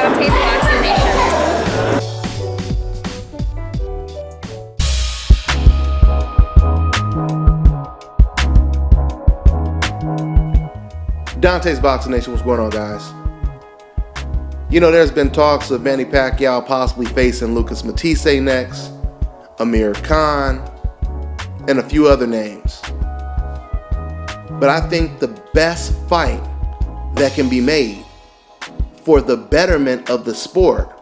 Dante's Boxing Nation. Dante's Boxing Nation, what's going on, guys? You know, there's been talks of Manny Pacquiao possibly facing Lucas Matthysse next, Amir Khan, and a few other names. But I think the best fight that can be made for the betterment of the sport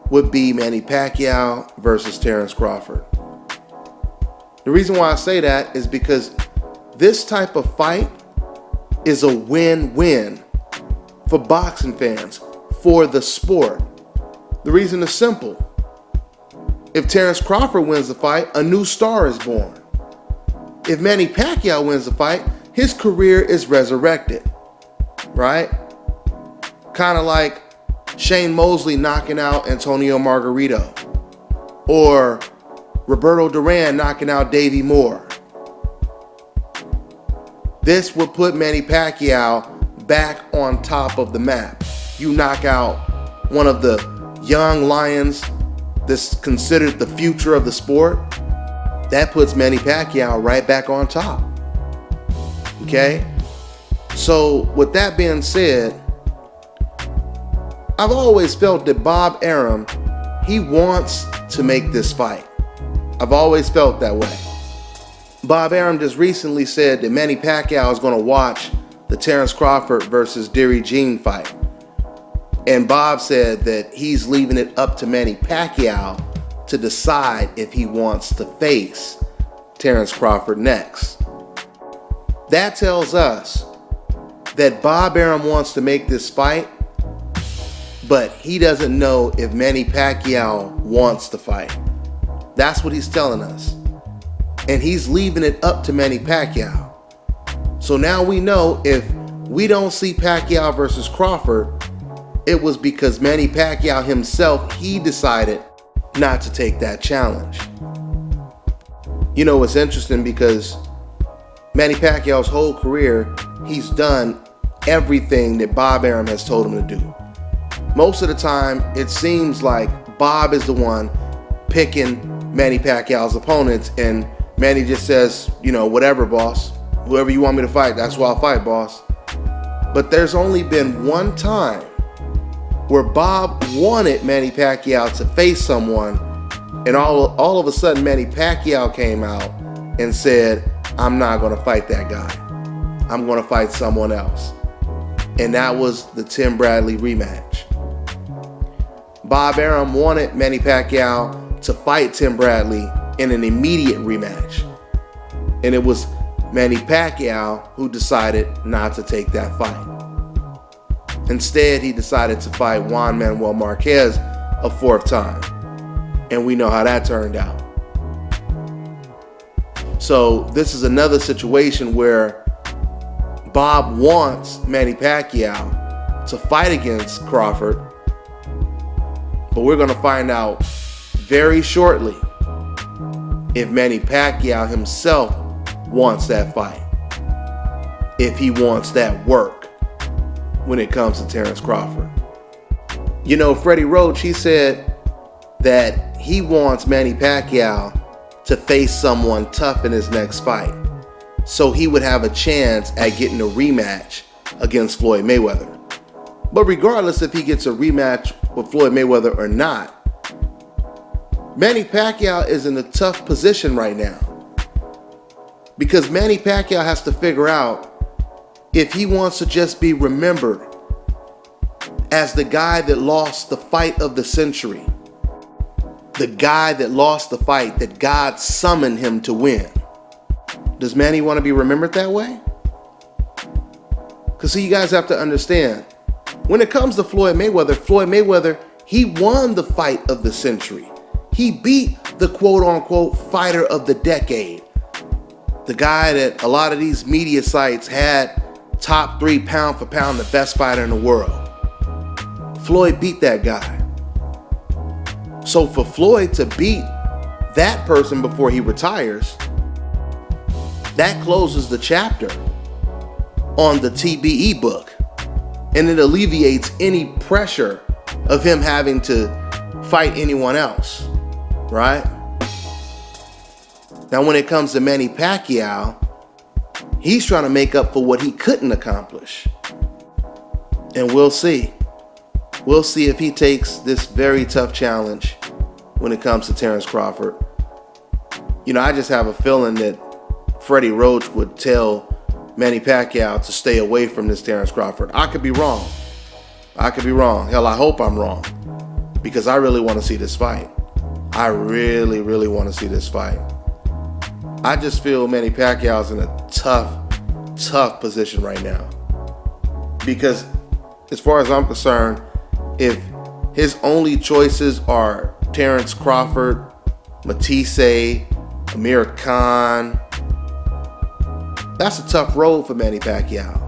would be Manny Pacquiao versus Terence Crawford. The reason why I say that is because this type of fight is a win-win for boxing fans, for the sport. The reason is simple. If Terence Crawford wins the fight, a new star is born. If Manny Pacquiao wins the fight, his career is resurrected, right? Kind of like Shane Mosley knocking out Antonio Margarito, or Roberto Duran knocking out Davey Moore. This would put Manny Pacquiao back on top of the map. You knock out one of the young lions that's considered the future of the sport, that puts Manny Pacquiao right back on top. Okay? So with that being said, I've always felt that Bob Arum, he wants to make this fight. I've always felt that way. Bob Arum just recently said that Manny Pacquiao is going to watch the Terence Crawford versus Crawford-Jean fight. And Bob said that he's leaving it up to Manny Pacquiao to decide if he wants to face Terence Crawford next. That tells us that Bob Arum wants to make this fight, but he doesn't know if Manny Pacquiao wants to fight. That's what he's telling us. And he's leaving it up to Manny Pacquiao. So now we know if we don't see Pacquiao versus Crawford, it was because Manny Pacquiao himself, he decided not to take that challenge. You know, it's interesting because Manny Pacquiao's whole career, he's done everything that Bob Arum has told him to do. Most of the time, it seems like Bob is the one picking Manny Pacquiao's opponents, and Manny just says, you know, whatever, boss. Whoever you want me to fight, that's who I'll fight, boss. But there's only been one time where Bob wanted Manny Pacquiao to face someone, and all of a sudden Manny Pacquiao came out and said, I'm not going to fight that guy. I'm going to fight someone else. And that was the Tim Bradley rematch. Bob Arum wanted Manny Pacquiao to fight Tim Bradley in an immediate rematch. And it was Manny Pacquiao who decided not to take that fight. Instead, he decided to fight Juan Manuel Marquez a fourth time. And we know how that turned out. So this is another situation where Bob wants Manny Pacquiao to fight against Crawford. But we're going to find out very shortly if Manny Pacquiao himself wants that fight, if he wants that work when it comes to Terence Crawford. You know, Freddie Roach, he said that he wants Manny Pacquiao to face someone tough in his next fight, so he would have a chance at getting a rematch against Floyd Mayweather. But regardless if he gets a rematch with Floyd Mayweather or not, Manny Pacquiao is in a tough position right now, because Manny Pacquiao has to figure out if he wants to just be remembered as the guy that lost the fight of the century, the guy that lost the fight that God summoned him to win. Does Manny want to be remembered that way? Because see, you guys have to understand, when it comes to Floyd Mayweather, he won the fight of the century. He beat the quote-unquote fighter of the decade. The guy that a lot of these media sites had top 3 pound for pound, the best fighter in the world. Floyd beat that guy. So for Floyd to beat that person before he retires, that closes the chapter on the TBE book. and it alleviates any pressure of him having to fight anyone else, right? Now, when it comes to Manny Pacquiao, he's trying to make up for what he couldn't accomplish. And we'll see. We'll see if he takes this very tough challenge when it comes to Terrence Crawford. You know, I just have a feeling that Freddie Roach would tell Manny Pacquiao to stay away from this Terrence Crawford. I could be wrong. I could be wrong. Hell, I hope I'm wrong, because I really want to see this fight. I really, really want to see this fight. I just feel Manny Pacquiao's in a tough position right now. Because as far as I'm concerned, if his only choices are Terrence Crawford, Matisse, Amir Khan, that's a tough road for Manny Pacquiao.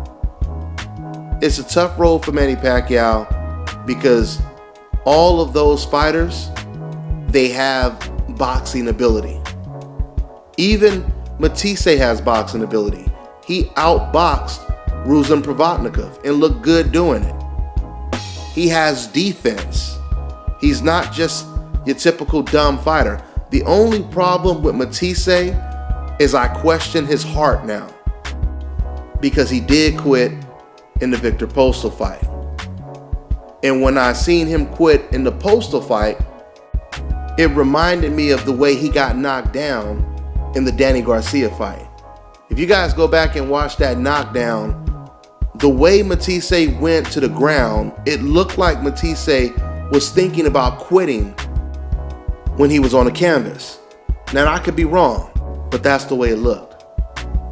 It's a tough road for Manny Pacquiao because all of those fighters, they have boxing ability. Even Matisse has boxing ability. He outboxed Ruslan Provodnikov and looked good doing it. He has defense. He's not just your typical dumb fighter. The only problem with Matisse is I question his heart now, because he did quit in the Victor Postal fight. And when I seen him quit in the Postal fight, it reminded me of the way he got knocked down in the Danny Garcia fight. If you guys go back and watch that knockdown, the way Matisse went to the ground, it looked like Matisse was thinking about quitting when he was on the canvas. Now, I could be wrong, but that's the way it looked.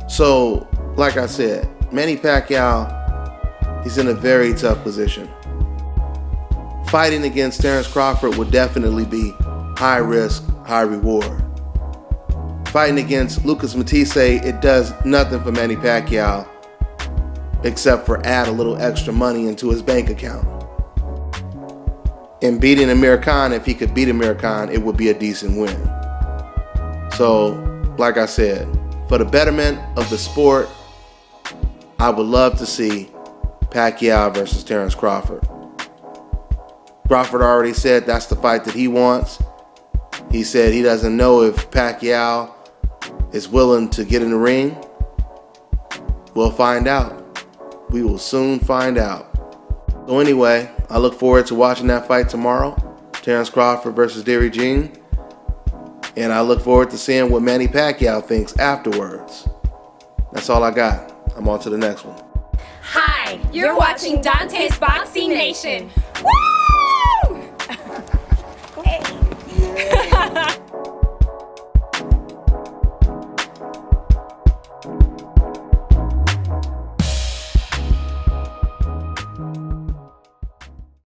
So, like I said, Manny Pacquiao, he's in a very tough position. Fighting against Terrence Crawford would definitely be high risk, high reward. Fighting against Lucas Matisse, it does nothing for Manny Pacquiao except for add a little extra money into his bank account. And beating Amir Khan, if he could beat Amir Khan, it would be a decent win. So, like I said, for the betterment of the sport, I would love to see Pacquiao versus Terrence Crawford. Crawford already said that's the fight that he wants. He said he doesn't know if Pacquiao is willing to get in the ring. We'll find out. We will soon find out. So anyway, I look forward to watching that fight tomorrow, Terrence Crawford versus Crawford-Jean. And I look forward to seeing what Manny Pacquiao thinks afterwards. That's all I got. I'm on to the next one. Hi, you're watching Dante's Boxing Nation. Woo!